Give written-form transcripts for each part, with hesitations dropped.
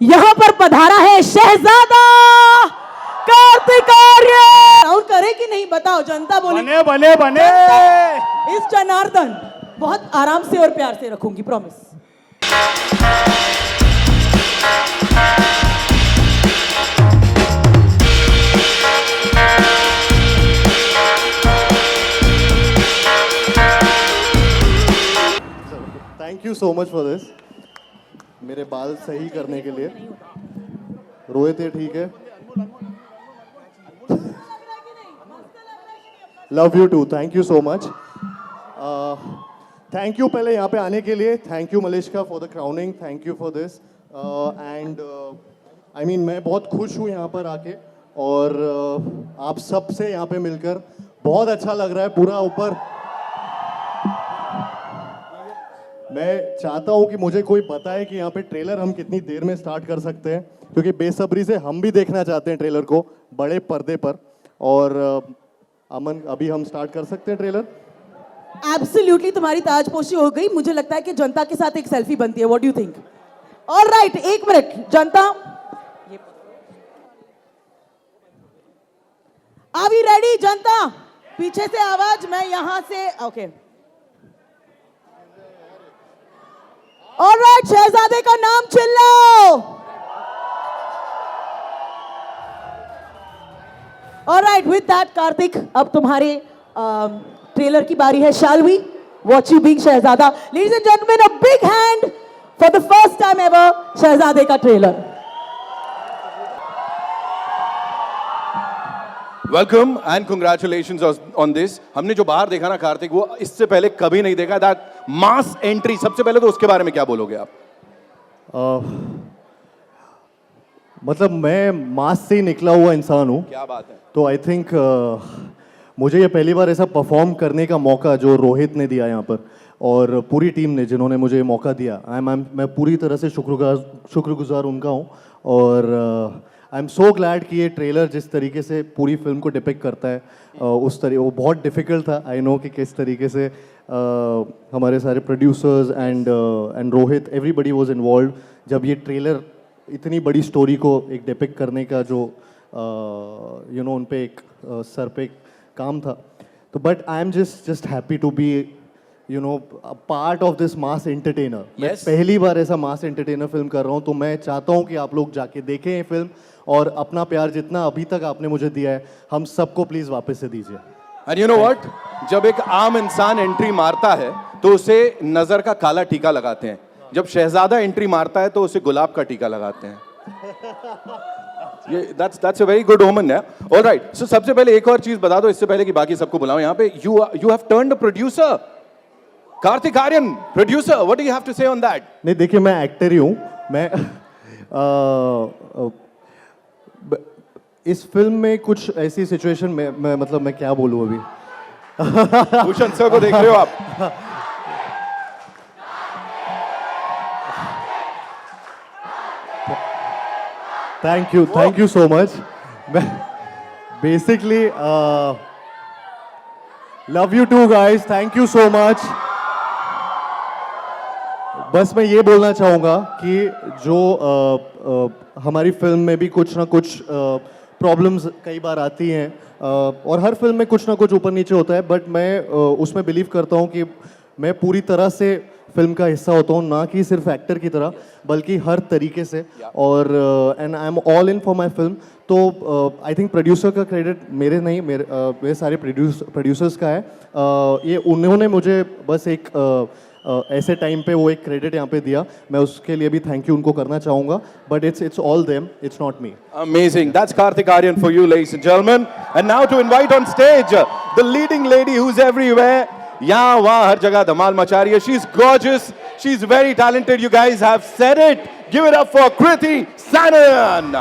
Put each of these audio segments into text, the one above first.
यहां पर पधारा है शहजादा कार्तिक आर्यन। राउंड करे कि नहीं बताओ, जनता बोले बने बने बने। इस जनार्दन बहुत आराम से और प्यार से रखूंगी, promise. Thank you so much for this, मेरे बाल सही करने के लिए। रोहित ये ठीक है? Love you too, thank you so much. Thank you पहले यहाँ पे आने के लिए, thank you Malishka for the crowning, thank you for this. And I mean मैं बहुत खुश हूँ यहाँ पर आके, और आप सब से यहाँ पे मिलकर बहुत अच्छा लग रहा है। पूरा ऊपर मैं चाहता हूँ कि मुझे कोई बताए कि यहाँ पे ट्रेलर हम कितनी देर में स्टार्ट कर सकते हैं, क्योंकि बेसब्री से हम भी देखना चाहते हैं ट्रेलर को बड़े पर्दे पर। और अमन, अभी हम स्टार्ट कर सकते हैं ट्रेलर? एब्सोल्युटली, तुम्हारी ताजपोशी हो गई। मुझे लगता है कि जनता के साथ एक सेल्फी बनती है। What do you think? Alright, एक minute Janata, are we ready? जनता पीछे से आवाज, मैं यहां से, ओके। ऑलराइट, शहजादे का नाम चिल्लाओ। ऑलराइट, विद दैट कार्तिक, अब तुम्हारे ट्रेलर की बारी है। Shall we watch you being Shehzada? Ladies and gentleman, a big hand for the first time ever, शहजादे का trailer. Welcome and congratulations on this. हमने जो बाहर देखा ना कार्तिक, वो इससे पहले कभी नहीं देखा। दैट मास एंट्री, सबसे पहले तो उसके बारे में क्या बोलोगे आप? मतलब मैं मास से ही निकला हुआ इंसान हूँ। क्या बात है। तो आई थिंक मुझे ये पहली बार ऐसा परफॉर्म करने का मौका जो रोहित ने दिया यहाँ पर, और पूरी टीम ने जिन्होंने मुझे मौका दिया, मैं पूरी तरह से शुक्रगुजार उनका हूँ। और आई एम सो ग्लैड कि ये ट्रेलर जिस तरीके से पूरी फिल्म को डिपिक्ट करता है, उस तरीके, वो बहुत डिफ़िकल्ट था। आई नो कि किस तरीके से हमारे सारे producers and Rohit, everybody was involve जब ये ट्रेलर इतनी बड़ी स्टोरी को एक डिपिक्ट करने का जो यू नो उन पे एक सर पे एक काम था। तो but I am just happy to be you know part of this mass entertainer. मैं पहली बार ऐसा मास एंटरटेनर फिल्म कर रहा हूँ, तो मैं चाहता हूँ कि आप लोग जाके देखें ये फिल्म, और अपना प्यार जितना अभी तक आपने मुझे दिया है, हम सबको प्लीज वापस से दीजिए। एंड यू नो व्हाट, जब एक आम इंसान एंट्री मारता है तो उसे नजर का काला टीका लगाते हैं। जब शहजादा एंट्री मारता है तो उसे गुलाब का टीका लगाते हैं। ये that's a very good omen है। All right, so सबसे पहले एक और चीज बता दो इससे पहले कि बाकी सबको बुलाओ यहाँ पे। You have turned a producer, Kartik Aaryan, producer. What do you have to say on that? नहीं देखिए, मैं एक्टर ही हूँ। मैं इस फिल्म में कुछ ऐसी सिचुएशन में मतलब मैं क्या बोलूँ अभी। भूषण सर को देख रहे हो आप? Thank you so much. Basically love you too guys, thank you so much. बस मैं ये बोलना चाहूँगा कि जो हमारी फिल्म में भी कुछ ना कुछ प्रॉब्लम्स कई बार आती हैं, और हर फिल्म में कुछ ना कुछ ऊपर नीचे होता है, बट मैं उसमें बिलीव करता हूँ कि मैं पूरी तरह से फिल्म का हिस्सा होता हूँ, ना कि सिर्फ एक्टर की तरह बल्कि हर तरीके से। और and I am all in for my film. तो आई थिंक प्रोड्यूसर का क्रेडिट मेरे नहीं, मेरे सारे प्रोड्यूसर्स का है। ये उन्होंने मुझे बस एक ऐसे टाइम पे वो एक क्रेडिट यहाँ पे दिया, मैं उसके लिए भी थैंक यू उनको करना चाहूँगा, but it's all them, it's not me. Amazing. That's Karthik Aryan for you, ladies and gentlemen. And now to invite on stage the leading lady who's everywhere. यहाँ वहाँ हर जगह धमाल मचा रही है. She's gorgeous. She's very talented. You guys have said it. Give it up for Kriti Sanan.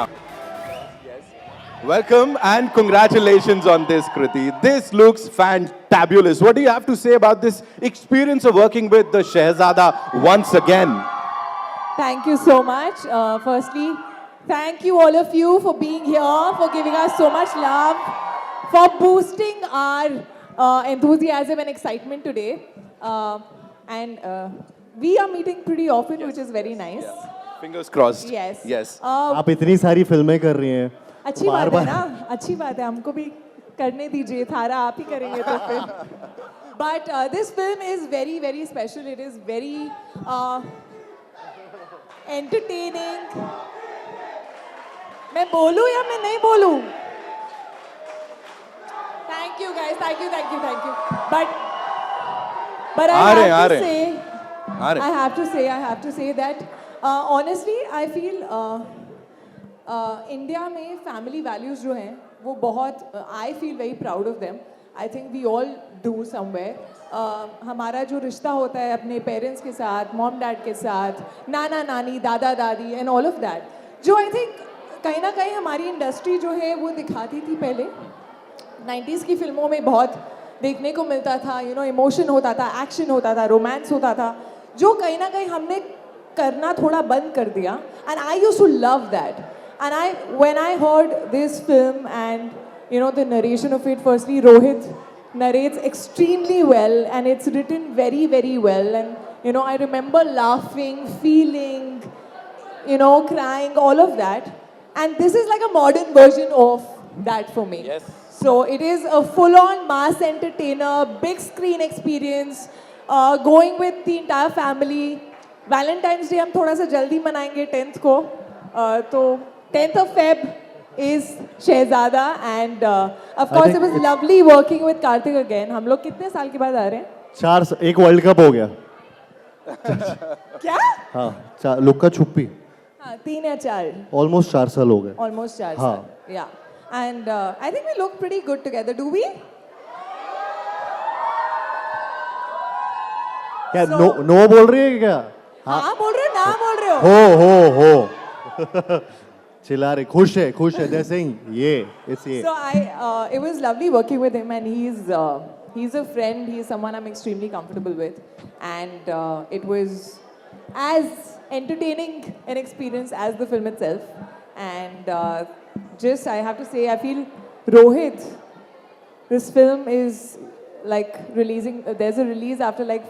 Welcome and congratulations on this, Kriti. This looks fantabulous. What do you have to say about this experience of working with the Shehzada once again? Thank you so much. Firstly, thank you all of you for being here, for giving us so much love, for boosting our enthusiasm and excitement today. And we are meeting pretty often, which is very nice. Fingers crossed. Yes. Yes. आप इतनी सारी फिल्में कर रही हैं अच्छी बात है ना, अच्छी बात है, हमको भी करने दीजिए, थारा आप ही करेंगे तो फिर. But this film is very, very special. It is very entertaining. मैं बोलूं या मैं नहीं बोलूं? Thank you guys, thank you. But I have to say that honestly I feel India में फैमिली वैल्यूज़ जो हैं वो बहुत I feel very proud of them. I think we all do somewhere. हमारा जो रिश्ता होता है अपने पेरेंट्स के साथ, मॉम डैड के साथ, नाना नानी, दादा दादी एंड ऑल ऑफ दैट, जो आई थिंक कहीं ना कहीं हमारी इंडस्ट्री जो है वो दिखाती थी पहले. 90s की फिल्मों में बहुत देखने को मिलता था, यू नो, इमोशन होता था, एक्शन होता था, रोमांस होता था, जो कहीं ना कहीं हमने करना थोड़ा बंद कर दिया. And I used to love that. And when I heard this film and, you know, the narration of it, firstly, Rohit narrates extremely well and it's written very, very well. And, you know, I remember laughing, feeling, you know, crying, all of that. And this is like a modern version of that for me. Yes. So it is a full-on mass entertainer, big screen experience, going with the entire family. Valentine's Day हम थोड़ा सा जल्दी मनाएंगे 10th को. तो 10th of Feb is Shehzada and of course it was lovely working with Karthik again. हम लोग कितने साल के बाद आ रहे हैं? एक वर्ल्ड कप हो गया. क्या? हाँ, लुक्का छुप्पी. हाँ, 3 या 4. ऑलमोस्ट 4 साल हो गए. Almost 4 हाँ. साल. Yeah. And I think we look pretty good together. Do we? क्या नो बोल रही है क्या? हाँ बोल रहे हो, ना बोल रहे हो? हो चिल्ला रहे. खुश है they're saying it's ये. So it was lovely working with him, and he's a friend. He's someone I'm extremely comfortable with, and it was as entertaining an experience as the film itself. And just I have to say, I feel Rohit, this film is like releasing. There's a release after like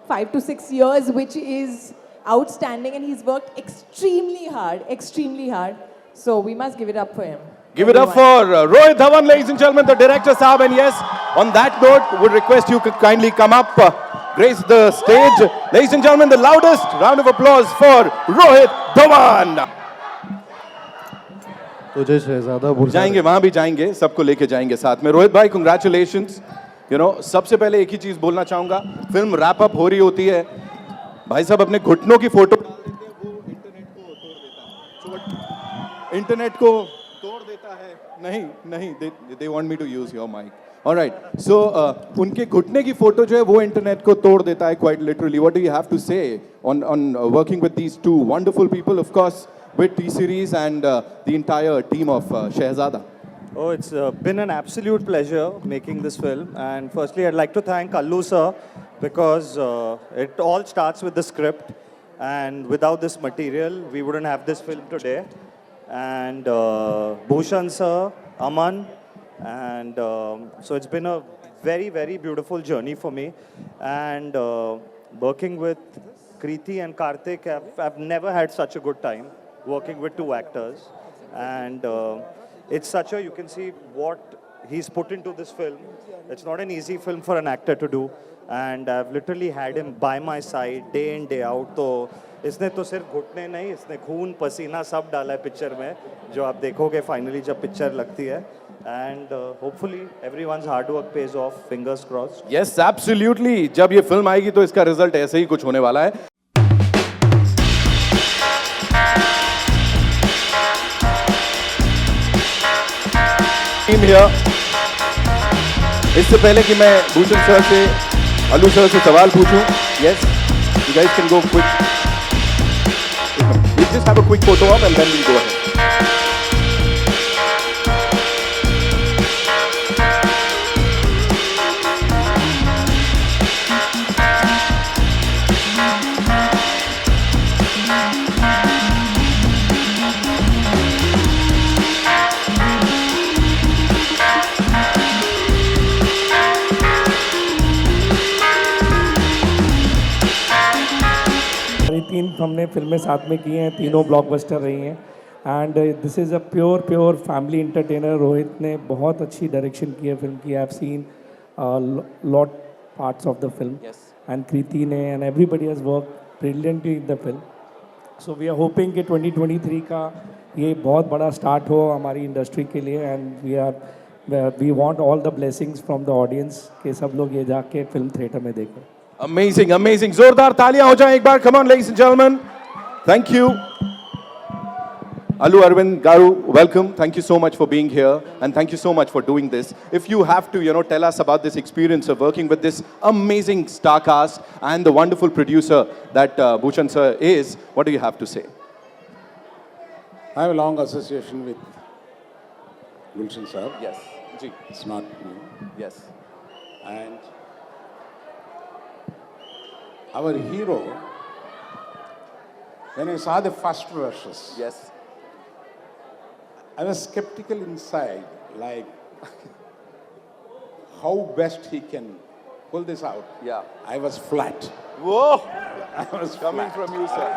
5 to 6 years, which is outstanding, and he's worked extremely hard. So we must give it up for him. Give it up for Rohit Dhawan, ladies and gentlemen, the director Saab. And yes, on that note, would request you could kindly come up, grace the stage. Ladies and gentlemen, the loudest round of applause for Rohit Dhawan. तुझे शहजादा भूल जाएंगे, वहां भी जाएंगे, सबको लेके जाएंगे साथ में. रोहित भाई, congratulations. You know, सबसे पहले एक ही चीज बोलना चाहूंगा. फिल्म रैप अप हो रही होती है, भाई साहब अपने घुटनों की फोटो इंटरनेट को तोड़ देता है. नहीं, they want me to use your mic. All right. So उनके घुटने की फोटो जो है वो इंटरनेट को तोड़ देता है, quite literally. What do you have to say on working with these two wonderful people, of course, with T-Series and the entire team of Shehzada? Oh, it's been an absolute pleasure making this film. And firstly, I'd like to thank Allu sir, because it all starts with the script. And without this material, we wouldn't have this film today. And Bhushan sir, Aman. And so it's been a very, very beautiful journey for me. And working with Kriti and Karthik, I've never had such a good time working with two actors. And it's such a, you can see what he's put into this film. It's not an easy film for an actor to do. And I've literally had him by my side day in, day out. तो इसने तो सिर्फ घुटने नहीं, इसने खून पसीना सब डाला है पिक्चर में, जो आप देखोगे फाइनली जब पिक्चर लगती है. And hopefully everyone's hard work pays off. Fingers crossed. Yes, absolutely. जब ये फिल्म आएगी तो इसका रिजल्ट ऐसे ही कुछ होने वाला है. Team here. इससे पहले कि मैं भूषण सर से, अल्लू सर से सवाल पूछूं, yes, you guys can go quick. We'll just have a quick photo op and then we'll go ahead. हमारी 3 हमने फिल्में साथ में की हैं, तीनों ब्लॉकबस्टर रही हैं and this is a pure family entertainer. Rohit ने बहुत अच्छी डायरेक्शन की है फिल्म की। I have seen lot parts of the film and Kriti ने and everybody has work brilliantly in the film. So we are hoping कि 2023 का ये बहुत बड़ा स्टार्ट हो हमारी इंडस्ट्री के लिए and we want all the blessings from the audience कि सब लोग ये जाके फिल्म थिएटर में देखें। अमेजिंग अमेजिंग, जोरदार तालियां हो जाएं एक बार। Come on ladies and gentleman, thank you. Allu Arvind Garu, welcome. Thank you so much for being here and thank you so much for doing this. If you have to, tell us about this experience of working with this amazing star cast and the wonderful producer that Bhushan sir is, what do you have to say? I have a long association with Gulshan sir. Yes. Ji. It's not new. Yes. And our hero, when I saw the first verses, Yes. I was skeptical inside, like how best he can pull this out. Yeah. I was flat. Whoa. I was Coming flat. from you, sir.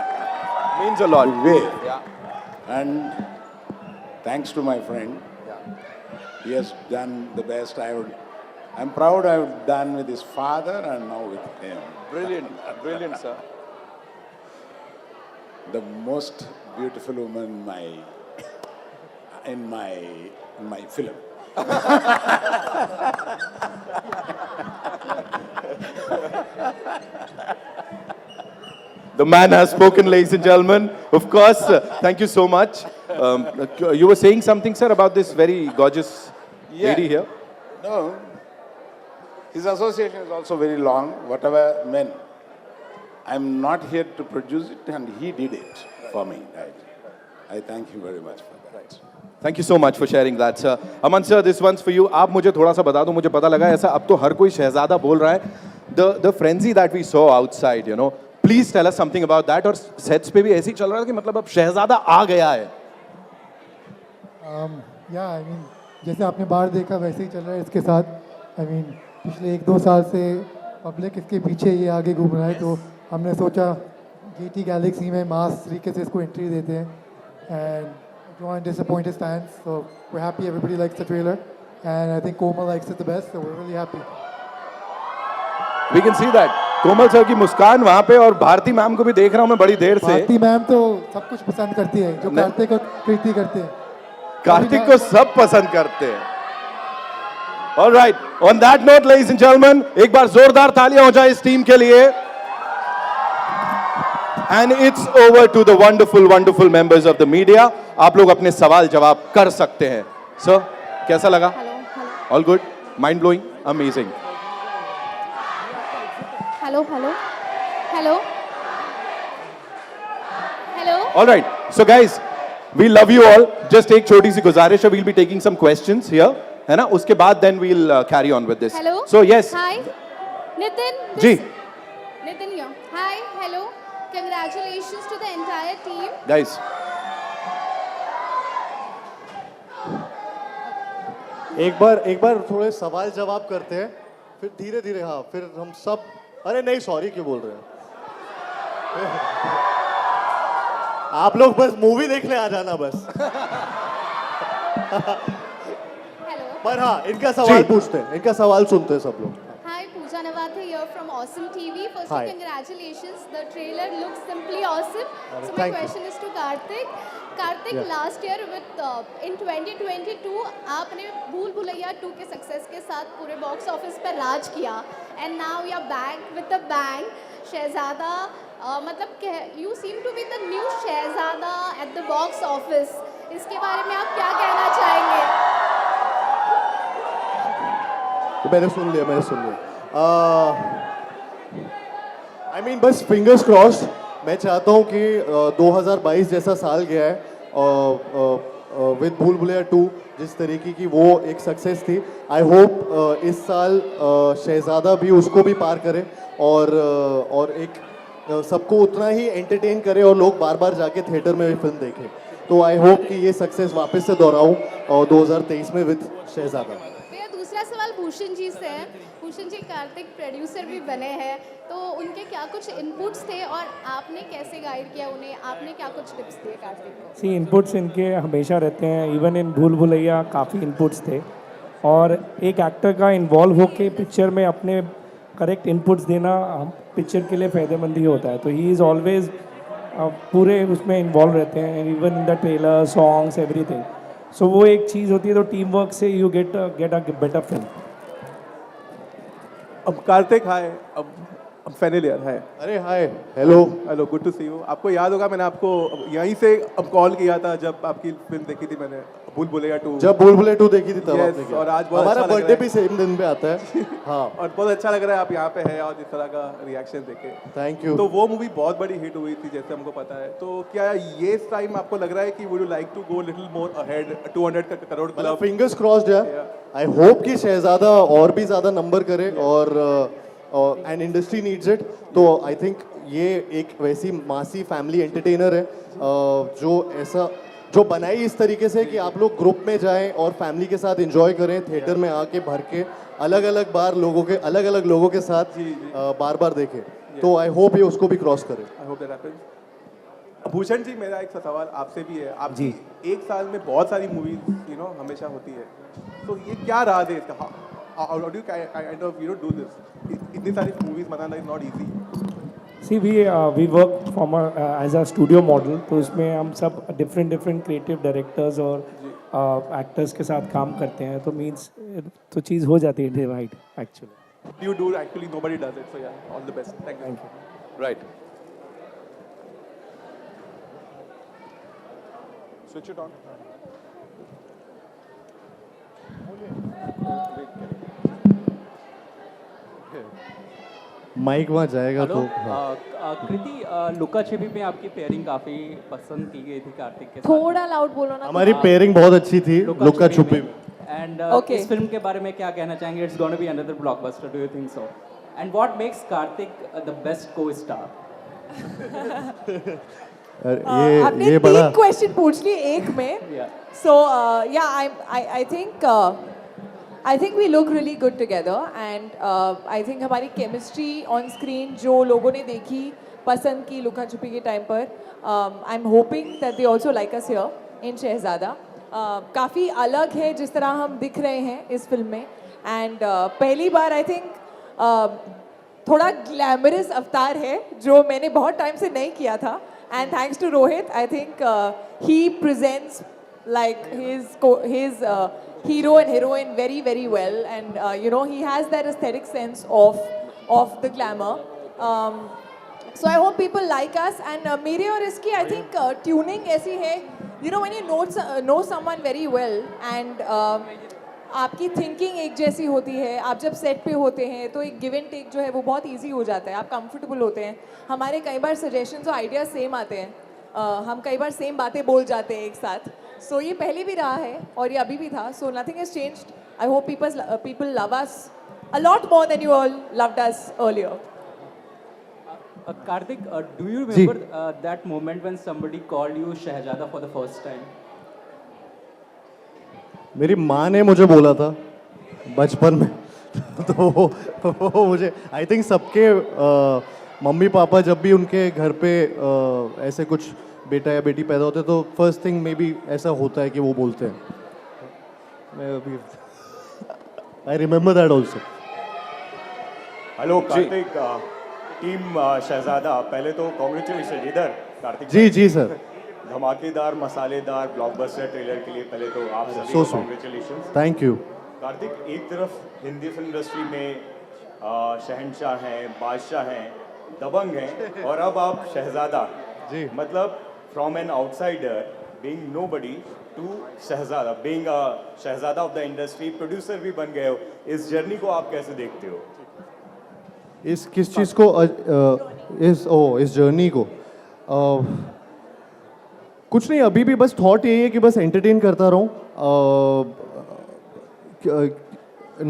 Means a lot. Way. Yeah. And thanks to my friend, Yeah. he has done the best. I'm proud I've done with his father and now with him. Brilliant. Brilliant, sir. The most beautiful woman in my film. The man has spoken, ladies and gentlemen. Of course, thank you so much. You were saying something, sir, about this very gorgeous lady here. No, his association is also very long. Whatever meant, I'm not here to produce it, and he did it for me. I thank him very much for that. Thank you so much for sharing that, sir. Aman sir, this one's for you. आप मुझे थोड़ा सा बता दो, मुझे पता लगा ऐसा अब तो हर कोई शहजादा बोल रहा है. The frenzy that we saw outside, please tell us something about that. और sets पे भी ऐसे ही चल रहा है कि मतलब अब शहजादा आ गया है. I mean, जैसे आपने बाहर देखा वैसे ही चल रहा है इसके साथ. I mean, पिछले 1-2 साल से पब्लिक इसके पीछे ये आगे घूम रहा है, तो हमने सोचा GT गैलेक्सी में मास तरीके से इसको एंट्री देते हैं. And I don't want to disappoint his fans, so we're happy everybody likes the trailer, and I think Komal likes it the best, so we're really happy. We can see that. Komal sir की मुस्कान वहाँ पे, और Bharti ma'am को भी देख रहा हूँ मैं बड़ी देर से. भारती मैम तो सब कुछ पसंद करती है जो कार्तिक और कृति करते हैं. कार्तिक को सब पसंद करते हैं. All right. On that note, ladies and gentlemen, एक बार जोरदार तालियां हो जाए इस टीम के लिए. And it's over to the wonderful members of the media. आप लोग अपने सवाल जवाब कर सकते हैं. Sir, कैसा लगा? All good? Mind blowing? Amazing. Hello. All right. So guys, we love you all. Just एक छोटी सी गुजारिश है. We'll be taking some questions here. है ना? उसके बाद then we'll carry on with this. Hello. So yes. Hi. Nitin. Ji. Nitin here. Hi. Hello. Congratulations to the entire team. Guys. एक बार थोड़े सवाल जवाब करते हैं, फिर धीरे धीरे. हाँ, फिर हम सब. अरे नहीं, सॉरी क्यों बोल रहे हैं? आप लोग बस मूवी देखने आ जाना बस. Hello. पर हाँ, इनका सवाल पूछते हैं, इनका सवाल सुनते हैं सब लोग. Hi, Pooja Nawathe here from Awesome TV. Firstly, Hi. congratulations. The trailer looks simply awesome. So my thank you. question is to Karthik. Karthik, Yeah. last year in 2022 आपने भूल भुलैया 2 के सक्सेस के साथ पूरे बॉक्स ऑफिस पर राज किया. And now you are back with a bang. शहजादा, मतलब you seem to be the new Shahzada at the box office. इसके बारे में आप क्या कहना चाहेंगे? मैंने सुन लिया. I mean, बस फिंगर्स क्रॉस्ड. मैं चाहता हूँ कि 2022 जैसा साल गया है विद भूल भुलैया 2 जिस तरीके की वो एक सक्सेस थी. आई होप इस साल शहजादा भी उसको भी पार करे और एक सबको उतना ही एंटरटेन करे और लोग बार बार जाके थिएटर में भी फिल्म देखें. तो आई होप कि ये सक्सेस वापस से दोहराऊँ 2023 में विद शहजादा. मेरा दूसरा सवाल भूषण जी से है. भूषण जी कार्तिक प्रोड्यूसर भी बने हैं, तो उनके क्या कुछ इनपुट्स थे और आपने कैसे गाइड किया उन्हें, आपने क्या कुछ टिप्स दिए कार्तिक को? सी इनपुट्स इनके हमेशा रहते हैं, इवन इन भूल भुलैया काफ़ी इनपुट्स थे, और एक एक्टर का इन्वॉल्व होके पिक्चर में अपने करेक्ट इनपुट्स देना हम पिक्चर के लिए फ़ायदेमंद ही होता है। तो ही इज़ ऑलवेज पूरे उसमें इन्वॉल्व रहते हैं, even in the trailer, songs, everything. So वो एक चीज़ होती है, तो टीम वर्क से you get a better film. अब कार्तिक हाय, अब फाइनल ईयर है। अरे hi, hello. Hello, good to see you. आपको याद होगा मैंने आपको यहीं से अब कॉल किया था जब आपकी फिल्म देखी थी मैंने, भूल भुलैया 2। जब भूल भुलैया 2 देखी थी तब Yes, आपने किया। और आज बहुत हमारा अच्छा लग बर्थडे रहा भी सेम दिन पे आता है। हाँ, और बहुत अच्छा लग रहा है आप यहाँ पे हैं और इस तरह का रिएक्शन देखे। Thank you. तो वो मूवी बहुत बड़ी हिट हुई थी जैसे हमको पता है, तो क्या ये टाइम आपको लग रहा है कि would you like to go little more ahead, 200 crore club? Fingers crossed है। आई होप कि शहजादा और भी ज़्यादा नंबर करे, और एंड इंडस्ट्री नीड्स इट। तो आई थिंक ये एक वैसी मासी फैमिली एंटरटेनर है जो बनाई इस तरीके से कि आप लोग ग्रुप में जाएं और फैमिली के साथ एंजॉय करें, थिएटर में आके भर के अलग अलग लोगों के साथ बार बार देखें। तो आई होप ये उसको भी क्रॉस करे। I hope that happens. Bhushan ji, मेरा एक सवाल आपसे भी है। आप जी एक साल में बहुत सारी मूवीज हमेशा होती है, तो ये क्या राज है इसका? How do you kind of do this? इतनी सारी मूवीज बनाना is not easy. See we work from as a studio model, तो इसमें हम सब डिफरेंट क्रिएटिव डायरेक्टर्स और एक्टर्स के साथ काम करते हैं, तो मीन्स तो चीज़ हो जाती है divide actually. You do actually, nobody does it. So yeah, all the best. Thank you. Right. Switch it on. Mic वहाँ जाएगा तो। कृति, लुका छिपी में आपकी पेयरिंग काफी पसंद की गई थी कार्तिक के साथ। थोड़ा लाउड बोलो ना। हमारी पेयरिंग बहुत अच्छी थी लुका छुपी में। And Okay. इस फिल्म के बारे में क्या कहना चाहेंगे? It's gonna be another blockbuster, do you think so? And what makes Kartik the best co-star? आपने ये 3 बड़ा क्वेश्चन पूछ लिए एक में। Yeah. So I think we look really good together, and I think हमारी chemistry on screen जो लोगों ने देखी, पसंद की लुका छुपी के टाइम पर, I'm hoping that they also like us here in शहजादा। काफ़ी अलग है जिस तरह हम दिख रहे हैं इस फिल्म में, एंड पहली बार आई थिंक थोड़ा ग्लैमरस अवतार है जो मैंने बहुत टाइम से नहीं किया था, and thanks to Rohit I think he presents like his hero and heroine very well, and he has that aesthetic sense of the glamour, so I hope people like us, and मेरे और इसकी I think tuning ऐसी है, when you know someone very well and आपकी thinking एक जैसी होती है, आप जब सेट पे होते हैं तो एक गिव एंड टेक जो है वो बहुत इजी हो जाता है, आप कंफर्टेबल होते हैं, हमारे कई बार सजेशंस और आइडियाज सेम आते हैं, हम कई बार सेम बातें बोल जाते हैं एक साथ, सो ये पहले भी रहा है और ये अभी भी था, so nothing has changed. I hope people love us a lot more than you all loved us earlier. Karthik, do you remember that moment when somebody called you Shahzada for the first time? मेरी माँ ने मुझे बोला था बचपन में तो वो मुझे आई थिंक सबके मम्मी पापा जब भी उनके घर पे ऐसे कुछ बेटा या बेटी पैदा होते तो फर्स्ट थिंग मे बी ऐसा होता है कि वो बोलते हैं, मैं अभी I remember that also. Hello Kartik, team Shehzada, पहले तो कॉन्ग्रेचुलेशन इधर कार्तिक जी सर, धमाकेदार मसालेदार ब्लॉकबस्टर ट्रेलर के लिए पहले तो आप सभी So को sweet. Congratulation. Thank you. Kartik, एक तरफ हिंदी फिल्म इंडस्ट्री में शहंशाह हैं, बादशाह हैं, दबंग हैं, और अब आप शहजादा, जी मतलब from an outsider being nobody to Shehzada, being Shehzada of the industry, producer भी बन गए हो, इस जर्नी को आप कैसे देखते हो? इस किस चीज़ को इस जर्नी को कुछ नहीं, अभी भी बस थॉट यही है कि बस एंटरटेन करता रहूं।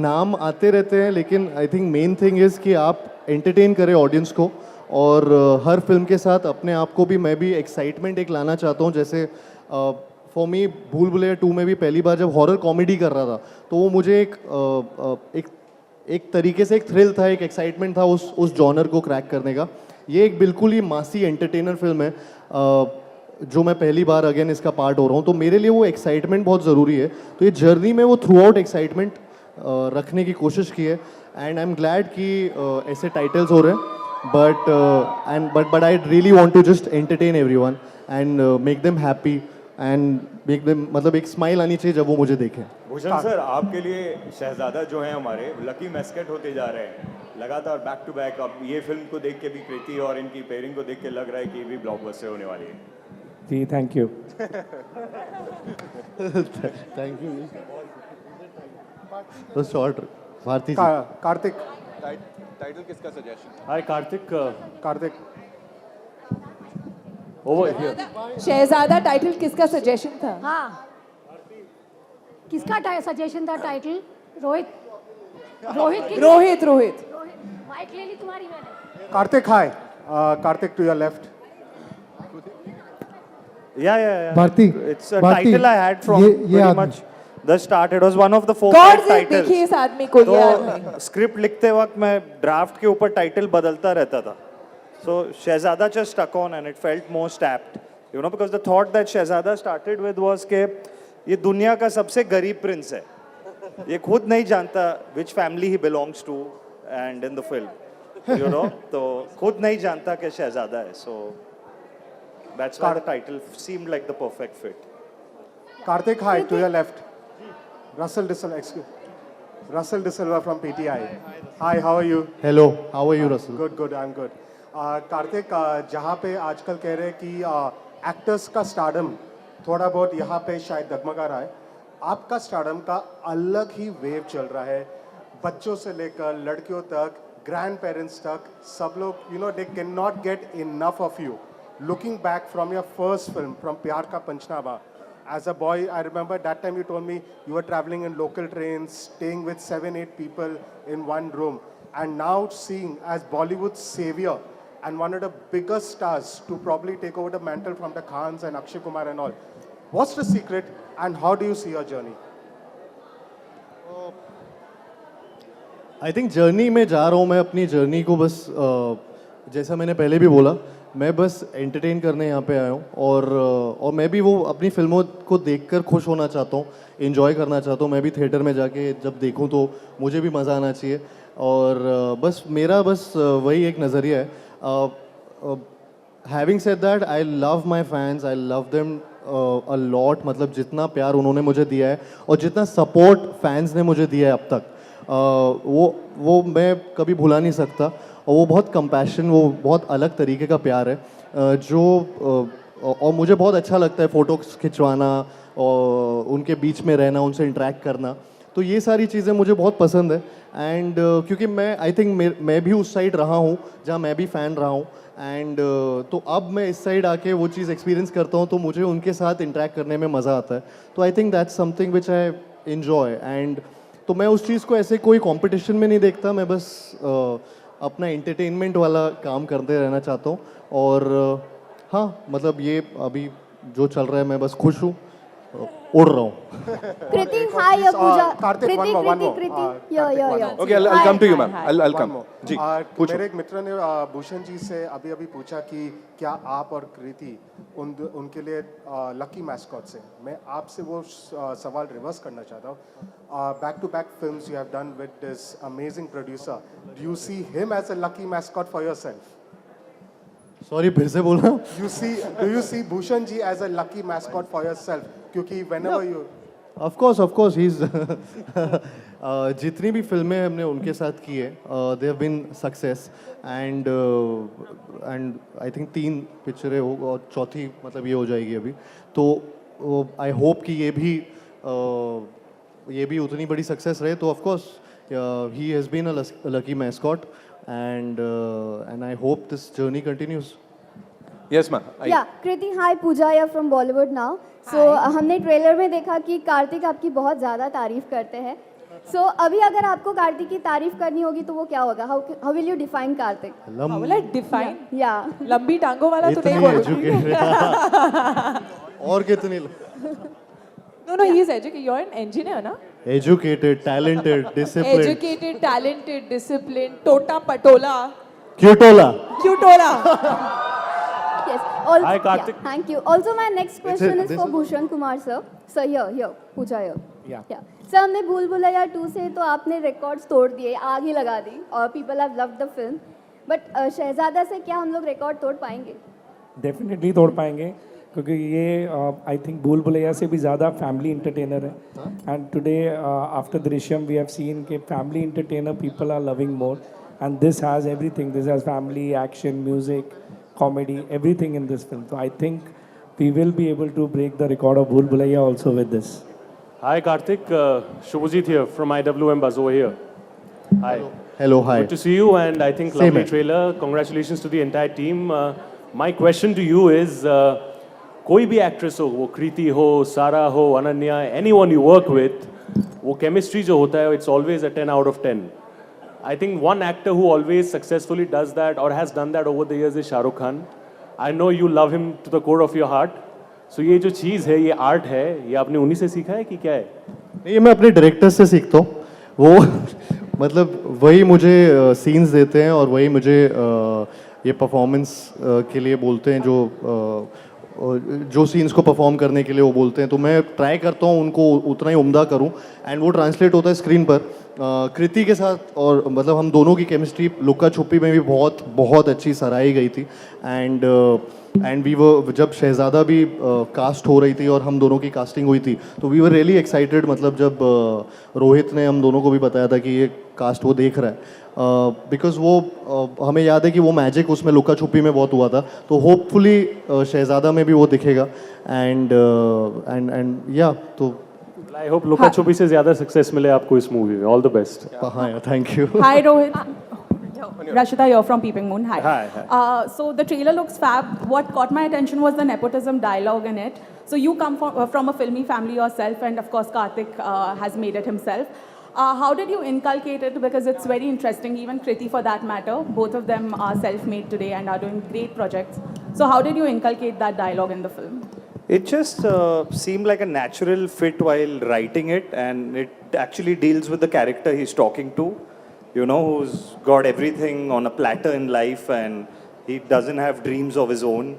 नाम आते रहते हैं लेकिन I think main thing is कि आप एंटरटेन करें ऑडियंस को, और हर फिल्म के साथ अपने आप को भी मैं भी एक्साइटमेंट एक लाना चाहता हूं। जैसे फॉर मी भूल भुलैया 2 में भी पहली बार जब हॉरर कॉमेडी कर रहा था तो वो मुझे एक एक तरीके से एक थ्रिल था, एक एक्साइटमेंट था उस जॉनर को क्रैक करने का। ये एक बिल्कुल ही मासी एंटरटेनर फिल्म है, जो मैं पहली बार अगेन इसका पार्ट हो रहा हूँ, तो मेरे लिए वो एक्साइटमेंट बहुत ज़रूरी है। तो ये जर्नी में वो थ्रू आउट एक्साइटमेंट रखने की कोशिश की है, एंड आई एम ग्लैड कि ऐसे टाइटल्स हो रहे हैं, but I really want to just entertain everyone and make them happy and make them, मतलब एक स्माइल आनी चाहिए जब वो मुझे देखें। भूषण सर, आपके लिए शहजादा जो हैं हमारे लकी मैस्केट होते जा रहे हैं लगातार बैक टू बैक। अब ये फिल्म को देख के भी कृति और इनकी पेयरिंग को देख के लग रहा है कि ये भी ब्लॉकबस्टर होने वाली है। जी थैंक यू। Thank you. तो शॉर्ट भारती जी। कार्तिक, टाइटल किसका suggestion? Hi Kartik. Kartik, over here. Shehzada title किसका सजेशन था? हाँ, किसका सजेशन था टाइटल? रोहित। रोहित की? रोहित। माइक ले ली तुम्हारी मैंने। Kartik hi, Kartik to your left. Yeah. Bharti, It's a Bharti, title I had from ये pretty आदमी। much the start. It was one of the 4 गौर से titles. देखिए इस आदमी को, ये आदमी। तो स्क्रिप्ट लिखते वक्त मैं ड्राफ्ट के ऊपर टाइटल बदलता रहता था। So Shehzada just stuck on and it felt most apt. You know, because the thought that Shehzada started with was कि ये दुनिया का सबसे गरीब प्रिंस है। ये खुद नहीं जानता which family he belongs to and in the film. You know, तो खुद नहीं जानता कि शहजादा है। So that's why the title seemed like the perfect fit. Karthik, hi, to your left. Russell De Silva from PTI. Hi, how are you? Hello, how are you Russell? Good, I'm good. Kartik, जहाँ पे आजकल कह रहे हैं कि actors का stardom थोड़ा बहुत यहाँ पे शायद डगमगा रहा है, आपका स्टारडम का अलग ही वेव चल रहा है। बच्चों से लेकर लड़कियों तक, ग्रैंड पेरेंट्स तक, सब लोग, you know, they cannot get enough of you. Looking back from your first film, from Pyar Ka Panchnama, as a boy, I remember that time you told me you were traveling in local trains, staying with 7-8 people in one room, and now seeing as Bollywood's savior and one of the biggest stars to probably take over the mantle from the Khans and Akshay Kumar and all. What's the secret and how do you see your journey? I think journey में जा रहा हूँ मैं, अपनी journey को बस जैसा मैंने पहले भी बोला, मैं बस एंटरटेन करने यहाँ पे आया हूँ, और मैं भी वो अपनी फिल्मों को देखकर खुश होना चाहता हूँ, एंजॉय करना चाहता हूँ। मैं भी थिएटर में जाके जब देखूँ तो मुझे भी मज़ा आना चाहिए, और बस मेरा वही एक नज़रिया है। Having said that, I love my fans, I love them a lot. मतलब जितना प्यार उन्होंने मुझे दिया है और जितना सपोर्ट फैंस ने मुझे दिया है अब तक, वो मैं कभी भुला नहीं सकता। और वो बहुत कंपैशन, वो बहुत अलग तरीके का प्यार है, और मुझे बहुत अच्छा लगता है फ़ोटोज़ खिंचवाना और उनके बीच में रहना, उनसे इंटरेक्ट करना। तो ये सारी चीज़ें मुझे बहुत पसंद है, एंड क्योंकि मैं आई थिंक मैं भी उस साइड रहा हूँ जहाँ मैं भी फ़ैन रहा हूँ, एंड तो अब मैं इस साइड आके वो चीज़ एक्सपीरियंस करता हूँ, तो मुझे उनके साथ इंटरेक्ट करने में मज़ा आता है। तो I think that's something which I enjoy, and तो मैं उस चीज़ को ऐसे कोई कंपटीशन में नहीं देखता, मैं बस अपना एंटरटेनमेंट वाला काम करते रहना चाहता हूँ। और हाँ, मतलब ये अभी जो चल रहा है, मैं बस खुश हूँ, उड़ रहा हूँ। कृति, हाय या पूजा। Karthik, one more. Karthik, Okay, I'll come to you, ma'am. I'll come. जी, पूछो। मेरे एक मित्र ने भूषण जी से अभी पूछा कि क्या आप और कृति उनके लिए लकी मैस्कॉट से। मैं आपसे वो सवाल रिवर्स करना चाहता हूँ। Back to back films you have done with this amazing producer, do you see him as a lucky mascot for yourself? Sorry, फिर से बोलना। Do you see Bhushan ji as a lucky mascot for yourself? क्योंकि whenever you of course he is जितनी भी फिल्में हमने उनके साथ की है, they have been success, and I think 3 पिक्चरें हो और चौथी मतलब ये हो जाएगी अभी। तो आई होप कि ये भी उतनी बड़ी सक्सेस रहे। तो of course he has been a lucky mascot, and I hope this journey continues. Yes, ma'am. Yeah, Kriti, hi, Pooja here from Bollywood now. So हमने ट्रेलर में देखा कि कार्तिक आपकी बहुत ज़्यादा तारीफ करते हैं। So अभी अगर आपको कार्तिक की तारीफ करनी होगी तो वो क्या होगा? How will you define Kartik? How will I define? Yeah. लंबी टांगों वाला तो नहीं बोलूँगी। और कितनी? No, he is educated. You're an engineer, ना? Educated, talented, discipline, Educated, talented, disciplined, Tota Patola, क्यूटोला. Cutola. Yes. Also, Hi, Karthik. Yeah, thank you. Also, my next question is this for is- Bhushan Kumar sir. Sir, here, Pooja here. Yeah. Sir, हमने भूल भुलैया 2 से तो आपने records तोड़ दिए, आग ही लगा दी और people have loved the film. But शहजादा से क्या हम लोग रिकॉर्ड तोड़ पाएंगे? डेफिनेटली तोड़ पाएंगे क्योंकि ये आई थिंक भूल भुलैया से भी ज़्यादा फैमिली इंटरटेनर है and today after Drishyam we have seen के family entertainer people are loving more and this has everything. This has family, action, music, comedy, everything in this film. So I think we will be able to break the record of Bhool Bhulaiya also with this. Hi Karthik, Shubhajit here from IWM Buzz over here. Hi. Hello, hi. Good to see you, and I think Same lovely here. trailer. Congratulations to the entire team. My question to you is, कोई भी actress हो, वो कृति हो, सारा हो, Ananya, anyone you work with, वो chemistry जो होता है, it's always a 10 out of 10. I think one actor who always successfully does that or has done that over the years is Shah Rukh Khan. I know you love him to the core of your heart. So ये जो चीज़ है, ये art है, ये आपने उन्हीं से सीखा है कि क्या है? नहीं, मैं अपने डायरेक्टर से सीखता हूँ. वो मतलब वही मुझे सीन्स देते हैं और वही मुझे ये परफॉर्मेंस के लिए बोलते हैं, जो सीन्स को परफॉर्म करने के लिए वो बोलते हैं. तो मैं ट्राई करता हूँ उनको उतना ही उम्दा करूँ एंड वो ट्रांसलेट होता है स्क्रीन पर. कृति के साथ और मतलब हम दोनों की केमिस्ट्री लुक्का छुपी में भी बहुत बहुत अच्छी सराही गई थी. एंड वी वो जब शहजादा भी कास्ट हो रही थी और हम दोनों की कास्टिंग हुई थी तो वी वर रियली एक्साइटेड. मतलब जब रोहित ने हम दोनों को भी बताया था कि ये कास्ट वो देख रहा है, बिकॉज वो हमें याद है कि वो मैजिक उसमें लुक्का छुपी में बहुत हुआ था. तो होपफुली शहजादा में भी वो दिखेगा. एंड या तो I hope लुका छुपी से ज़्यादा सक्सेस मिले आपको इस मूवी में. All the best. हाँ, thank you. Hi, Rohit. Rashida here from Peeping Moon. Hi. Hi. So the trailer looks fab. What caught my attention was the nepotism dialogue in it. So you come from a filmy family yourself, and of course Karthik has made it himself. How did you inculcate it? Because it's very interesting. Even Kriti, for that matter, both of them are self-made today and are doing great projects. So how did you inculcate that dialogue in the film? It just seemed like a natural fit while writing it, and it actually deals with the character he's talking to, you know, who's got everything on a platter in life and he doesn't have dreams of his own.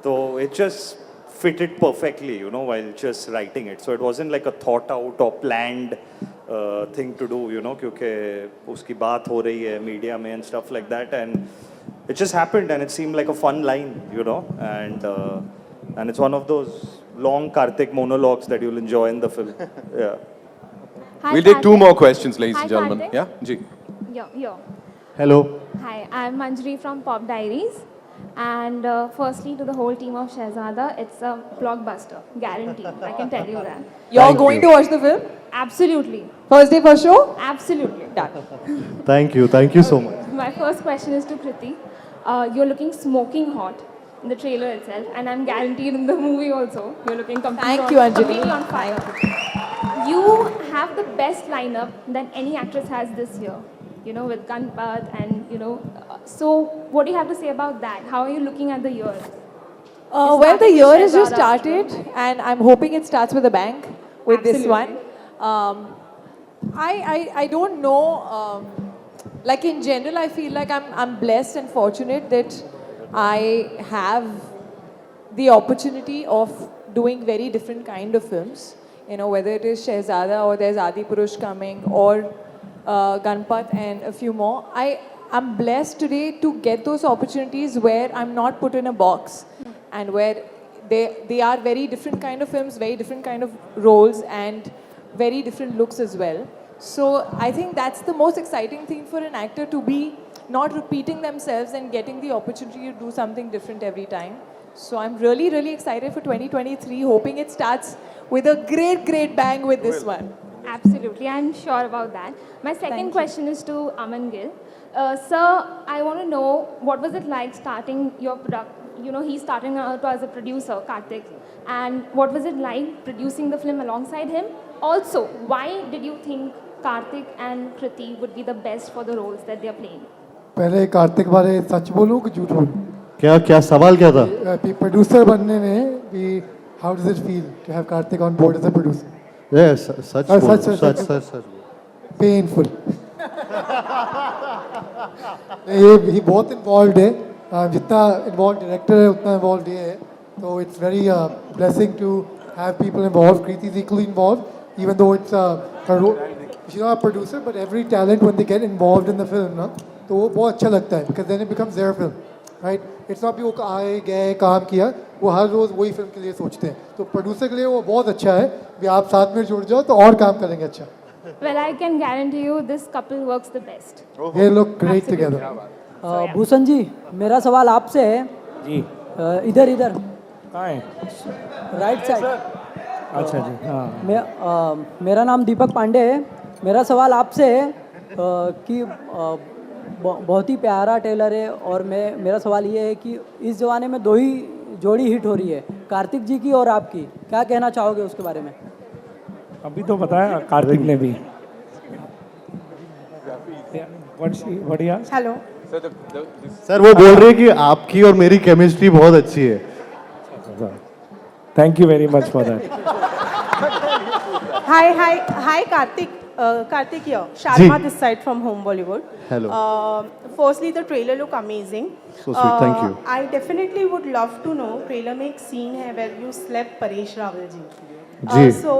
So it just fitted perfectly, you know, while just writing it. So it wasn't like a thought out or planned thing to do, you know, क्योंकि उसकी बात हो रही है media में and stuff like that, and it just happened and it seemed like a fun line, you know, and it's one of those long Karthik monologues that you'll enjoy in the film. Yeah. Hi, We'll take two Karthik. more questions, ladies Hi, and gentlemen. Karthik. Yeah, जी. Yo. Hello. Hi, I'm Manjari from Pop Diaries. And firstly, to the whole team of Shehzada, it's a blockbuster, guaranteed. I can tell you that. You're Thank going you. to watch the film? Absolutely. First day, first show? Absolutely. Done. Thank you so much. My first question is to Kriti. You're looking smoking hot in the trailer itself, and I'm guaranteed in the movie also. You're looking Thank you, Anjali. completely on fire. You have the best lineup that any actress has this year. You know, with Ganpat and, you know, so what do you have to say about that? How are you looking at the year? Well, the starting year with has just Shehzada. started, and I'm hoping it starts with a bang with this one. I don't know. Like in general, I feel like I'm blessed and fortunate that I have the opportunity of doing very different kind of films. You know, whether it is Shehzada or there's Adi Purush coming or Ganpat and a few more. I'm blessed today to get those opportunities where I'm not put in a box and where they are very different kind of films, very different kind of roles and very different looks as well. So I think that's the most exciting thing for an actor, to be not repeating themselves and getting the opportunity to do something different every time. So I'm really, really excited for 2023, hoping it starts with a great, great bang with this one. Absolutely, I'm sure about that. My second question is to Aman Gill. Sir, I want to know, what was it like starting your product? You know, he's starting out as a producer, Karthik. And what was it like producing the film alongside him? Also, why did you think Karthik and Kriti would be the best for the roles that they are playing? पहले कार्तिक बारे सच बोलूं कि झूठ बोलूं? क्या सवाल क्या था? प्रोड्यूसर बनने में भी how does it feel to have Karthik on board as a producer? सच बोलो, सच पेनफुल। ये बहुत इन्वॉल्व है, जितना इन्वॉल्व डायरेक्टर है उतना इन्वॉल्व ये है, तो it's very blessing to have people involve. Kriti is equally involve, even though it's she's not a producer, but every talent when they get involved in the film ना, तो वो बहुत अच्छा लगता है, because then it becomes their film, right? It's not कि वो आए गए काम किया, वो हर रोज वही फिल्म के लिए सोचते हैं, तो प्रोड्यूसर के लिए वो बहुत अच्छा है कि आप साथ में जुड़ जाओ तो और काम करेंगे अच्छा। Well, I can guarantee you this couple works the best. They look great together. Bhushan ji, मेरा सवाल आपसे है जी। इधर इधर कहाँ है? Right side. अच्छा जी, हाँ। मेरा नाम दीपक पांडे है। मेरा सवाल आपसे है कि बहुत ही प्यारा टेलर है, और मेरा सवाल ये है कि इस जमाने में दो ही जोड़ी हिट हो रही है, कार्तिक जी की और आपकी, क्या कहना चाहोगे उसके बारे में? अभी तो बताया कार्तिक ने भी। हेलो सर, वो बोल रहे हैं कि आपकी और मेरी केमिस्ट्री बहुत अच्छी है। Thank you very much for that. Hi, Karthik. Karthik here. Sharma this side from Home Bollywood. Hello. Firstly, the trailer look amazing. So sweet, thank you. I definitely would love to know. Trailer में एक scene है where you slept Paresh Rawal ji. So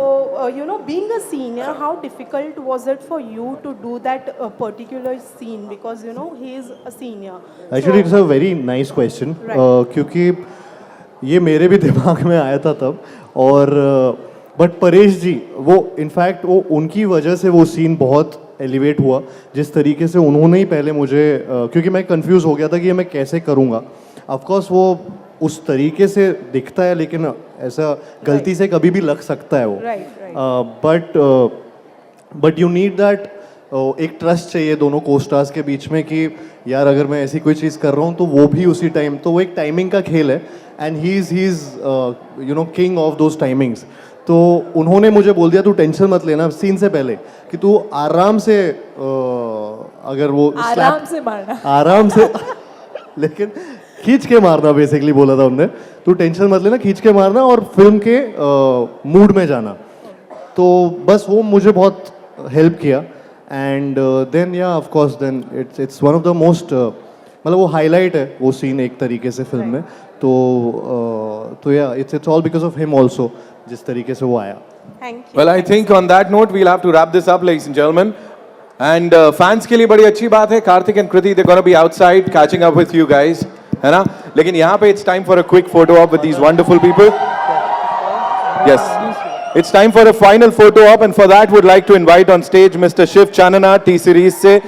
being a senior, how difficult was it for you to do that particular scene, because he is a senior? Actually, it's a very nice question. क्योंकि ये मेरे भी दिमाग में आया था तब, और बट परेश जी, वो इनफैक्ट वो उनकी वजह से वो सीन बहुत एलिवेट हुआ, जिस तरीके से उन्होंने ही पहले मुझे, क्योंकि मैं कंफ्यूज हो गया था कि ये मैं कैसे करूँगा। ऑफकोर्स वो उस तरीके से दिखता है, लेकिन ऐसा गलती से कभी भी लग सकता है वो। बट यू नीड दैट, एक ट्रस्ट चाहिए दोनों कोस्टार्स के बीच में कि यार अगर मैं ऐसी कोई चीज़ कर रहा हूँ तो वो भी उसी टाइम, तो वो एक टाइमिंग का खेल है, and he is king of those timings. तो उन्होंने मुझे बोल दिया तू टेंशन मत लेना सीन से पहले, कि तू आराम से अगर वो आराम से मारना, आराम से लेकिन खींच के मारना बेसिकली बोला था उनने, तू टेंशन मत लेना, खींच के मारना और फिल्म के मूड में जाना। तो बस वो मुझे बहुत हेल्प किया, and then yeah of course then it's one of the most, मतलब वो हाईलाइट है वो सीन एक तरीके से फिल्म में। तो या it's all because of him also, जिस तरीके से वो आया। Well, I think on that note we'll have to wrap this up, ladies and gentlemen. And fans के लिए बड़ी अच्छी बात है, Karthik and Kriti, they're going to be outside catching up with you guys, है ना? लेकिन यहाँ पे it's time for a quick photo op with these wonderful people. Yes, it's time for a final photo op, and for that would like to invite on stage Mr. Shiv Chanana, T-Series से